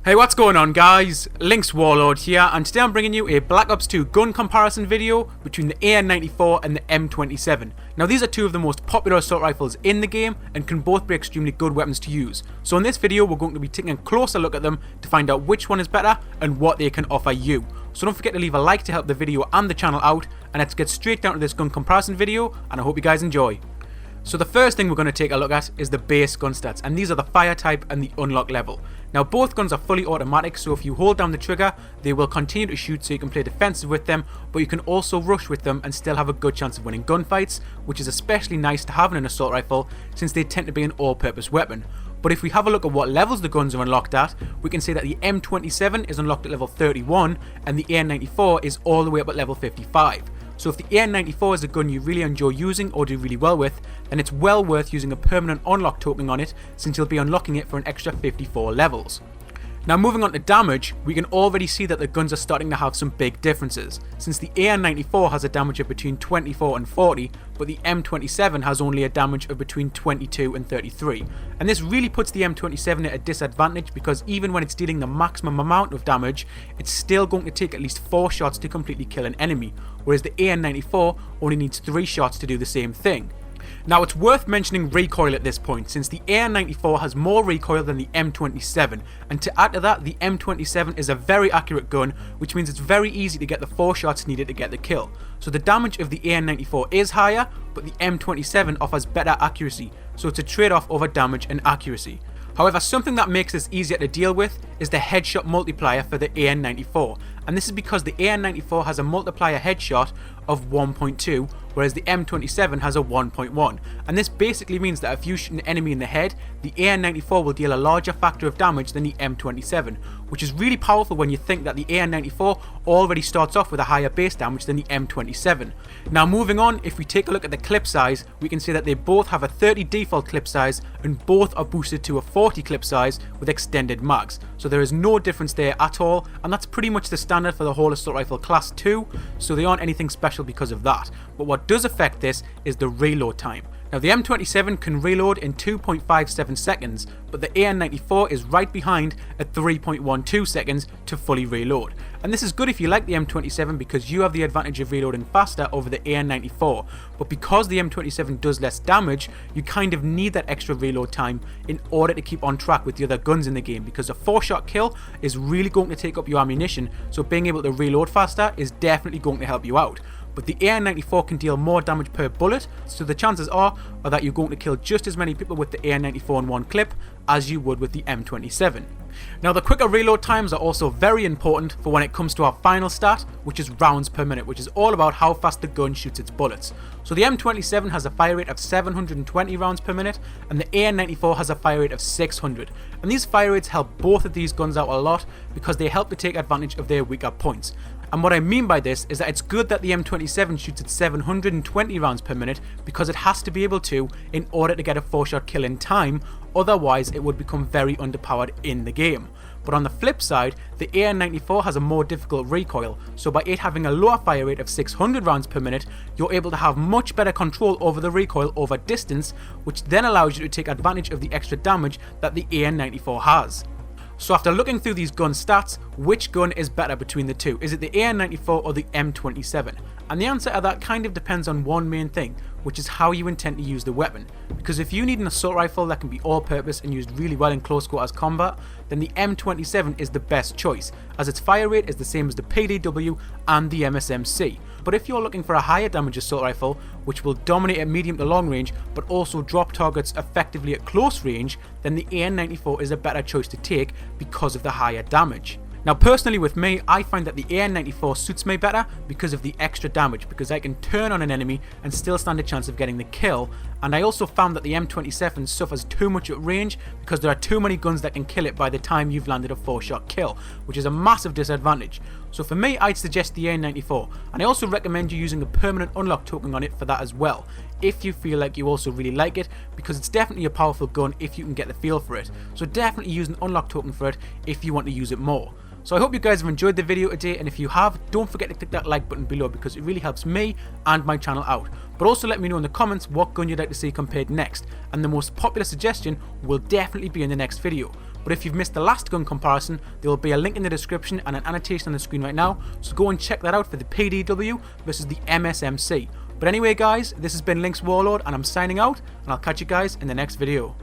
Hey, what's going on guys? LynxWarlord here, and today I'm bringing you a Black Ops 2 gun comparison video between the AN94 and the M27. Now these are two of the most popular assault rifles in the game and can both be extremely good weapons to use. So in this video we're going to be taking a closer look at them to find out which one is better and what they can offer you. So don't forget to leave a like to help the video and the channel out, and let's get straight down to this gun comparison video, and I hope you guys enjoy. So the first thing we're going to take a look at is the base gun stats, and these are the fire type and the unlock level. Now both guns are fully automatic, so if you hold down the trigger they will continue to shoot, so you can play defensive with them, but you can also rush with them and still have a good chance of winning gunfights, which is especially nice to have in an assault rifle since they tend to be an all-purpose weapon. But if we have a look at what levels the guns are unlocked at, we can say that the M27 is unlocked at level 31 and the AN94 is all the way up at level 55. So if the AN94 is a gun you really enjoy using or do really well with, then it's well worth using a permanent unlock token on it, since you'll be unlocking it for an extra 54 levels. Now moving on to damage, we can already see that the guns are starting to have some big differences, since the AN94 has a damage of between 24 and 40, but the M27 has only a damage of between 22 and 33. And this really puts the M27 at a disadvantage, because even when it's dealing the maximum amount of damage, it's still going to take at least 4 shots to completely kill an enemy, whereas the AN94 only needs 3 shots to do the same thing. Now it's worth mentioning recoil at this point, since the AN94 has more recoil than the M27, and to add to that, the M27 is a very accurate gun, which means it's very easy to get the 4 shots needed to get the kill. So the damage of the AN94 is higher, but the M27 offers better accuracy, so it's a trade-off over damage and accuracy. However, something that makes this easier to deal with is the headshot multiplier for the AN94, and this is because the AN94 has a multiplier headshot of 1.2, whereas the M27 has a 1.1, and this basically means that if you shoot an enemy in the head, the AN94 will deal a larger factor of damage than the M27, which is really powerful when you think that the AN94 already starts off with a higher base damage than the M27. Now moving on, if we take a look at the clip size, we can see that they both have a 30 default clip size and both are boosted to a 40 clip size with extended mags, so there is no difference there at all, and that's pretty much the standard for the whole assault rifle class 2, so they aren't anything special because of that. But what does affect this is the reload time. Now the M27 can reload in 2.57 seconds, but the AN94 is right behind at 3.12 seconds to fully reload. And this is good if you like the M27 because you have the advantage of reloading faster over the AN94, but because the M27 does less damage, you kind of need that extra reload time in order to keep on track with the other guns in the game, because a 4-shot kill is really going to take up your ammunition, so being able to reload faster is definitely going to help you out. But the AN94 can deal more damage per bullet, so the chances are that you're going to kill just as many people with the AN94 in one clip as you would with the M27. Now the quicker reload times are also very important for when it comes to our final stat, which is rounds per minute, which is all about how fast the gun shoots its bullets. So the M27 has a fire rate of 720 rounds per minute and the AN94 has a fire rate of 600, and these fire rates help both of these guns out a lot because they help to take advantage of their weaker points. And what I mean by this is that it's good that the M27 shoots at 720 rounds per minute, because it has to be able to in order to get a 4-shot kill in time, otherwise it would become very underpowered in the game. But on the flip side, the AN94 has a more difficult recoil, so by it having a lower fire rate of 600 rounds per minute, you're able to have much better control over the recoil over distance, which then allows you to take advantage of the extra damage that the AN94 has. So after looking through these gun stats, which gun is better between the two? Is it the AN94 or the M27? And the answer to that kind of depends on one main thing, which is how you intend to use the weapon. Because if you need an assault rifle that can be all-purpose and used really well in close quarters combat, then the M27 is the best choice, as its fire rate is the same as the PDW and the MSMC. But if you're looking for a higher damage assault rifle, which will dominate at medium to long range, but also drop targets effectively at close range, then the AN94 is a better choice to take because of the higher damage. Now personally with me, I find that the AN94 suits me better because of the extra damage, because I can turn on an enemy and still stand a chance of getting the kill, and I also found that the M27 suffers too much at range because there are too many guns that can kill it by the time you've landed a 4-shot kill, which is a massive disadvantage. So for me, I'd suggest the AN94, and I also recommend you using a permanent unlock token on it for that as well, if you feel like you also really like it, because it's definitely a powerful gun if you can get the feel for it. So definitely use an unlock token for it if you want to use it more. So I hope you guys have enjoyed the video today, and if you have, don't forget to click that like button below because it really helps me and my channel out. But also let me know in the comments what gun you'd like to see compared next, and the most popular suggestion will definitely be in the next video. But if you've missed the last gun comparison, there will be a link in the description and an annotation on the screen right now, so go and check that out for the PDW versus the MSMC. But anyway guys, this has been LynxWarlord and I'm signing out, and I'll catch you guys in the next video.